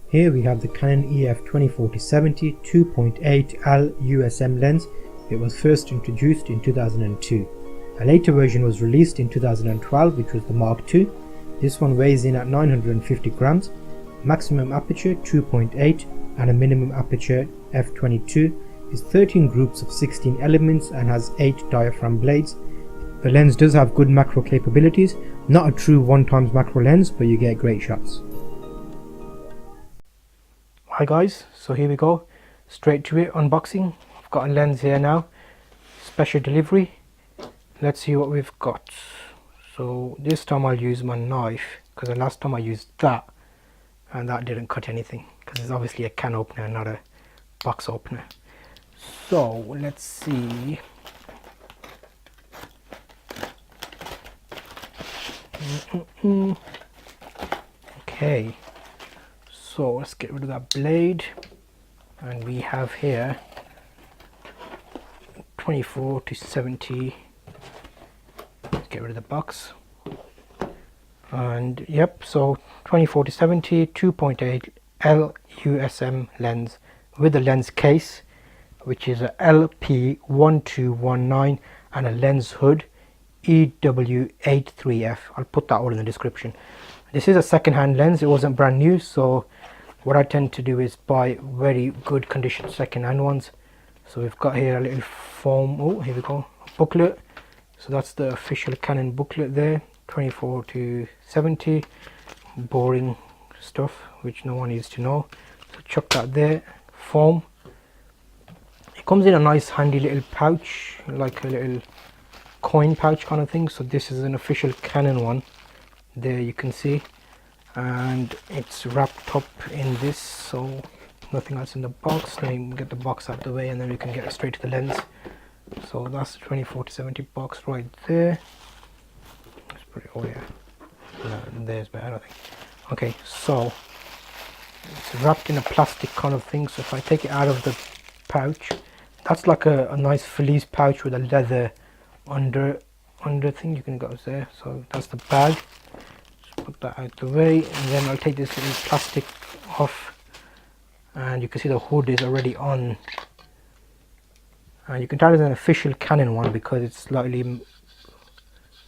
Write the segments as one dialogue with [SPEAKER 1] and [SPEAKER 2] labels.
[SPEAKER 1] Here we have the Canon EF 2040-70 2.8 L USM lens. It was first introduced in 2002. A later version was released in 2012, which was the Mark II. This one weighs in at 950 grams, maximum aperture 2.8 and a minimum aperture f22, is 13 groups of 16 elements and has 8 diaphragm blades. The lens does have good macro capabilities, not a true 1x macro lens, but you get great shots. Hi guys, so here we go, straight to it, unboxing. I've got a lens here now, special delivery. Let's see what we've got. So this time I'll use my knife, because the last time I used that and that didn't cut anything, because it's obviously a can opener, not a box opener. So let's see. Okay, so let's get rid of that blade, and we have here 24-70. Get rid of the box, and yep, so 24-70 2.8 L USM lens with a lens case, which is a LP1219, and a lens hood EW83F. I'll put that all in the description. This is a second-hand lens, it wasn't brand new, so what I tend to do is buy very good condition second-hand ones. So we've got here a little foam, oh here we go, booklet. So that's the official Canon booklet there, 24-70, boring stuff which no one needs to know. So chuck that there, foam. It comes in a nice handy little pouch, like a little coin pouch kind of thing. So this is an official Canon one, there you can see, and it's wrapped up in this, so nothing else in the box. Let me get the box out of the way and then we can get straight to the lens. So that's the 24-70 box right there. Let's put it, oh yeah, no, there's better, I think. Okay, so it's wrapped in a plastic kind of thing. So if I take it out of the pouch, that's like a nice Felice pouch with a leather under thing, you can go there. So that's the bag. Just put that out the way, and then I'll take this little plastic off, and you can see the hood is already on. And you can tell it's an official Canon one because it's slightly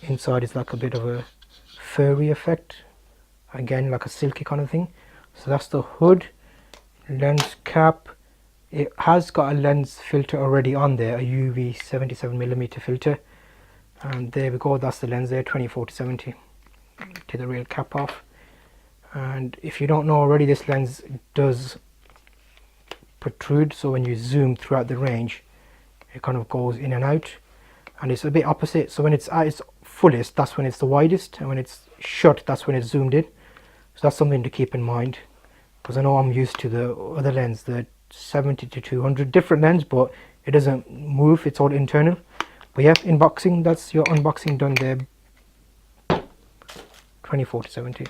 [SPEAKER 1] inside, it's like a bit of a furry effect, again like a silky kind of thing. So that's the hood, lens cap. It has got a lens filter already on there, a UV 77mm filter, and there we go, that's the lens there, 24-70. Take the real cap off, and if you don't know already, this lens does protrude, so when you zoom throughout the range it kind of goes in and out, and it's a bit opposite. So when it's at its fullest, that's when it's the widest, and when it's shut, that's when it's zoomed in. So that's something to keep in mind, because I know I'm used to the other lens, the 70-200, different lens, but it doesn't move, it's all internal. But yeah, unboxing, that's your unboxing done there. 24-70.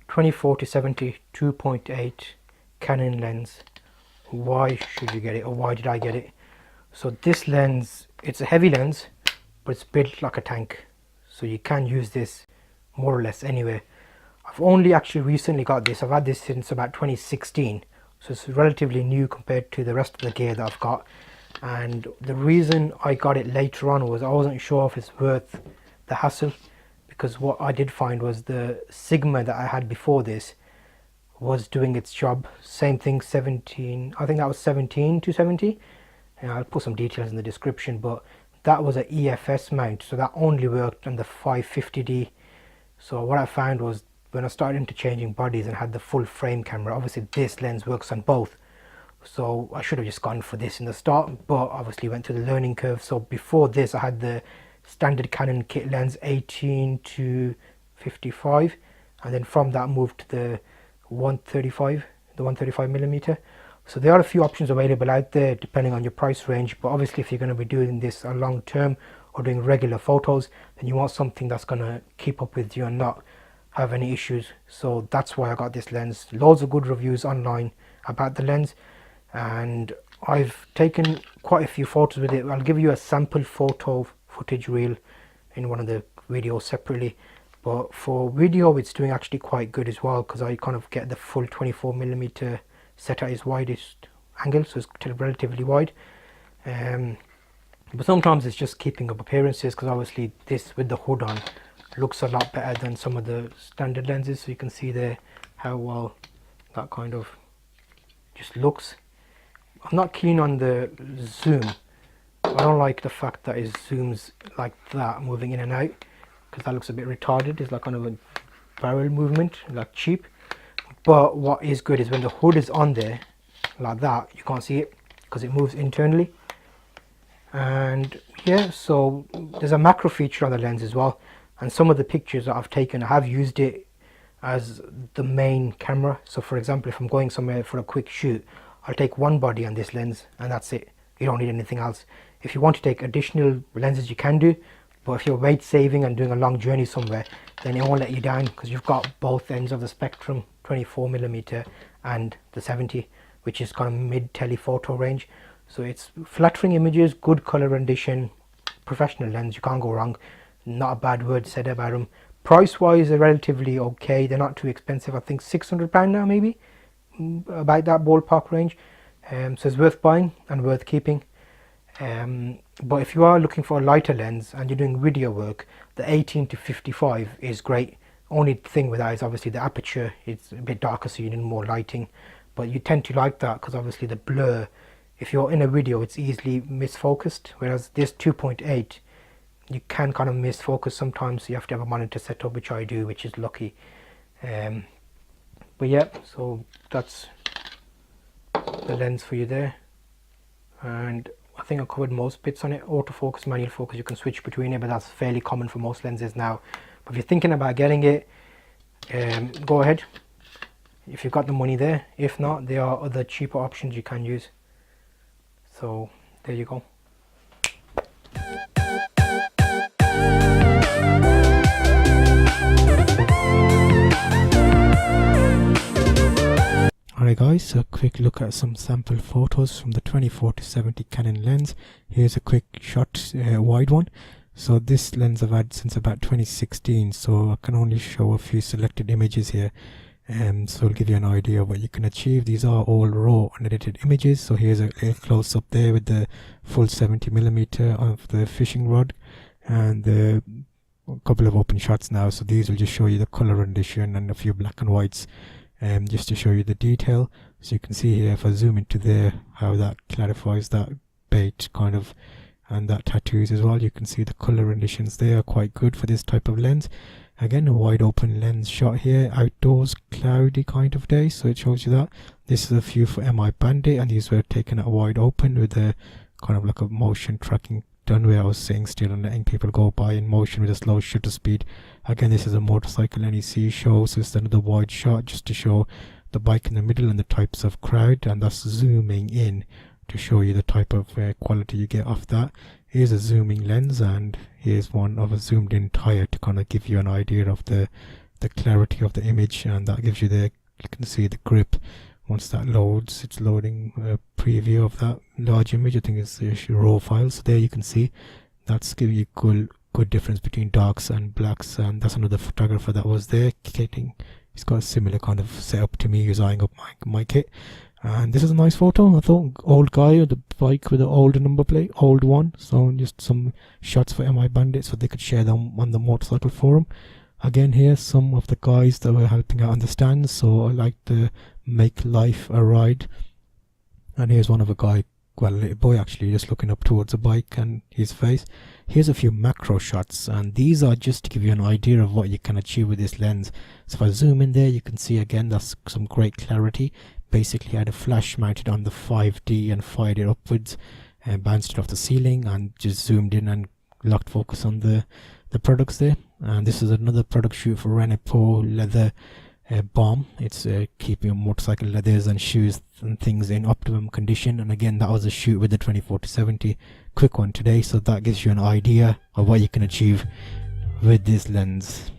[SPEAKER 1] 24-70 2.8 Canon lens. Why should you get it, or why did I get it? So this lens, it's a heavy lens, but it's built like a tank, so you can use this more or less anywhere. I've only actually recently got this. I've had this since about 2016, so it's relatively new compared to the rest of the gear that I've got. And the reason I got it later on was I wasn't sure if it's worth the hassle, because what I did find was the Sigma that I had before this was doing its job. Same thing, 17, I think that was 17-70. I'll put some details in the description, but that was an EFS mount, so that only worked on the 550D. So what I found was when I started interchanging bodies and had the full frame camera, obviously this lens works on both, so I should have just gone for this in the start, but obviously went through the learning curve. So before this I had the standard Canon kit lens 18-55, and then from that moved to the 135mm. So there are a few options available out there depending on your price range, but obviously if you're going to be doing this a long term or doing regular photos, then you want something that's going to keep up with you and not have any issues. So that's why I got this lens. Loads of good reviews online about the lens, and I've taken quite a few photos with it. I'll give you a sample photo footage reel in one of the videos separately, but for video it's doing actually quite good as well, because I kind of get the full 24mm set at its widest angle, so it's still relatively wide. But sometimes it's just keeping up appearances, because obviously this with the hood on looks a lot better than some of the standard lenses. So you can see there how well that kind of just looks. I'm not keen on the zoom. I don't like the fact that it zooms like that, moving in and out, because that looks a bit retarded. It's like kind of a barrel movement, like cheap. But what is good is when the hood is on there like that, you can't see it because it moves internally. And yeah, so there's a macro feature on the lens as well, and some of the pictures that I've taken, I have used it as the main camera. So for example, if I'm going somewhere for a quick shoot, I'll take one body on this lens and that's it. You don't need anything else. If you want to take additional lenses, you can do, but if you're weight saving and doing a long journey somewhere, then it won't let you down, because you've got both ends of the spectrum, 24mm and the 70, which is kind of mid telephoto range. So it's flattering images, good color rendition, professional lens, you can't go wrong. Not a bad word said about them. Price wise, they're relatively okay. They're not too expensive. I think £600 now, maybe, about that ballpark range. So it's worth buying and worth keeping. But if you are looking for a lighter lens and you're doing video work, the 18 to 55 is great. Only thing with that is obviously the aperture. It's a bit darker, so you need more lighting, but you tend to like that because obviously the blur, if you're in a video, it's easily misfocused, whereas this 2.8 you can kind of misfocus sometimes, so you have to have a monitor set up, which I do, which is lucky. But yeah, so that's the lens for you there, and I think I covered most bits on it. Autofocus, manual focus, you can switch between it, but that's fairly common for most lenses now. But if you're thinking about getting it, go ahead if you've got the money there. If not, there are other cheaper options you can use. So there you go. Alright guys, so a quick look at some sample photos from the 24-70 Canon lens. Here's a quick shot, wide one. So this lens I've had since about 2016, so I can only show a few selected images here. So I'll give you an idea of what you can achieve. These are all raw unedited images. So here's a little close up there with the full 70mm of the fishing rod, and a couple of open shots now. So these will just show you the color rendition and a few black and whites. Just to show you the detail. So you can see here, if I zoom into there, how that clarifies that bait kind of, and that tattoos as well. You can see the color renditions there are quite good for this type of lens. Again, a wide open lens shot here, outdoors, cloudy kind of day, so it shows you that. This is a few for MI Bandit, and these were taken at wide open with a kind of like a motion tracking done, where I was sitting still and letting people go by in motion with a slow shutter speed. Again, this is a motorcycle NEC show, so it's another wide shot just to show the bike in the middle and the types of crowd, and that's zooming in to show you the type of quality you get off that. Here's a zooming lens, and here's one of a zoomed in tire to kind of give you an idea of the clarity of the image, and that gives you the, you can see the grip. Once that loads, it's loading a preview of that large image. I think it's a raw file. So there you can see that's giving you good difference between darks and blacks, and that's another photographer that was there kitting. He's got a similar kind of setup to me, who's eyeing up my kit. And this is a nice photo. I thought, old guy with the bike with the old number plate, old one. So just some shots for MI Bandit so they could share them on the motorcycle forum. Again, here some of the guys that were helping out on the stands, so I like the make life a ride. And here's one of a guy, well, a little boy actually, just looking up towards a bike and his face. Here's a few macro shots, and these are just to give you an idea of what you can achieve with this lens. So if I zoom in there, you can see again that's some great clarity. Basically, I had a flash mounted on the 5D and fired it upwards and bounced it off the ceiling, and just zoomed in and locked focus on the products there. And this is another product shoot for Renepo leather bomb. It's keeping motorcycle leathers and shoes and things in optimum condition. And again, that was a shoot with the 24-70 quick one today, so that gives you an idea of what you can achieve with this lens.